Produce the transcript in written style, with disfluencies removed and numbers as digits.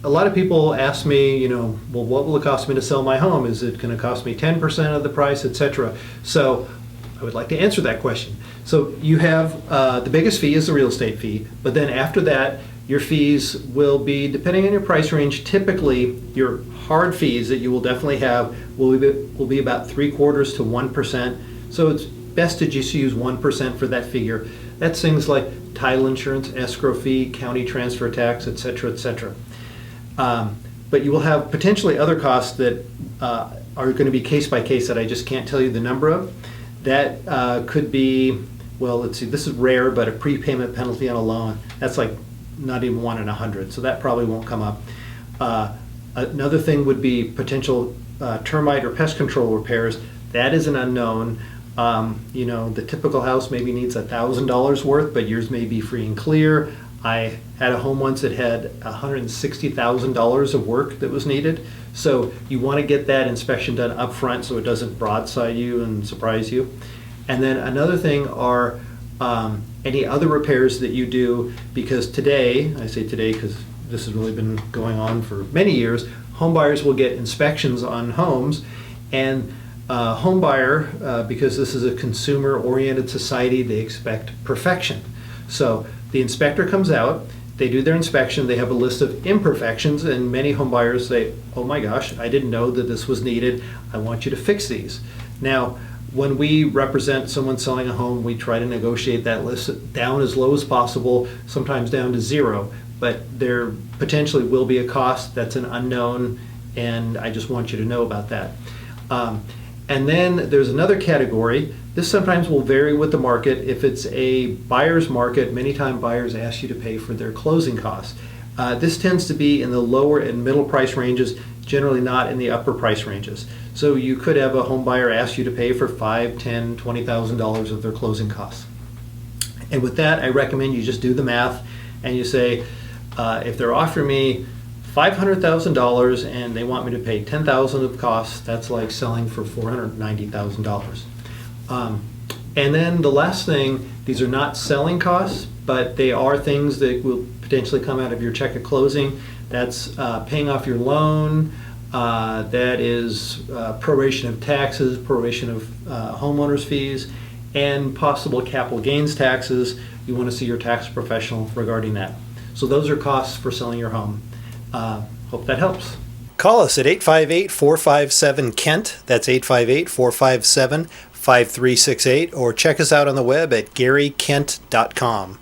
a lot of people ask me, well, what will it cost me to sell my home? Is it going to cost me 10% of the price, etc.? So I would like to answer that question. So you have the biggest fee is the real estate fee, but then after that, your fees will be, depending on your price range, typically your hard fees that you will definitely have will be about 3/4 to 1%. So it's best to just use 1% for that figure. That's things like title insurance, escrow fee, county transfer tax, etc., etc. But you will have potentially other costs that are going to be case by case that I just can't tell you the number of. That could be, well, let's see, this is rare, but a prepayment penalty on a loan, that's like not even 1 in 100, so that probably won't come up. Another thing would be potential termite or pest control repairs. That is an unknown. The typical house maybe needs $1,000 worth, but yours may be free and clear. I had a home once that had $160,000 of work that was needed. So you want to get that inspection done up front so it doesn't broadside you and surprise you. And then another thing are any other repairs that you do, because today, I say today because this has really been going on for many years, home buyers will get inspections on homes, and home buyer, because this is a consumer-oriented society, they expect perfection. So the inspector comes out, they do their inspection, they have a list of imperfections, and many home buyers say, oh my gosh, I didn't know that this was needed, I want you to fix these. Now, when we represent someone selling a home, we try to negotiate that list down as low as possible, sometimes down to zero, but there potentially will be a cost that's an unknown, and I just want you to know about that. And then there's another category. This sometimes will vary with the market. If it's a buyer's market, many times buyers ask you to pay for their closing costs. This tends to be in the lower and middle price ranges, generally not in the upper price ranges. So you could have a home buyer ask you to pay for $5,000, $10,000, $20,000 of their closing costs. And with that, I recommend you just do the math and you say, if they're offering me $500,000 and they want me to pay $10,000 of costs, that's like selling for $490,000. And then the last thing, these are not selling costs, but they are things that will potentially come out of your check at closing. That's paying off your loan, that is proration of taxes, proration of homeowners fees, and possible capital gains taxes. You want to see your tax professional regarding that. So those are costs for selling your home. Hope that helps. Call us at 858-457-KENT. That's 858-457-5368. Or check us out on the web at GaryKent.com.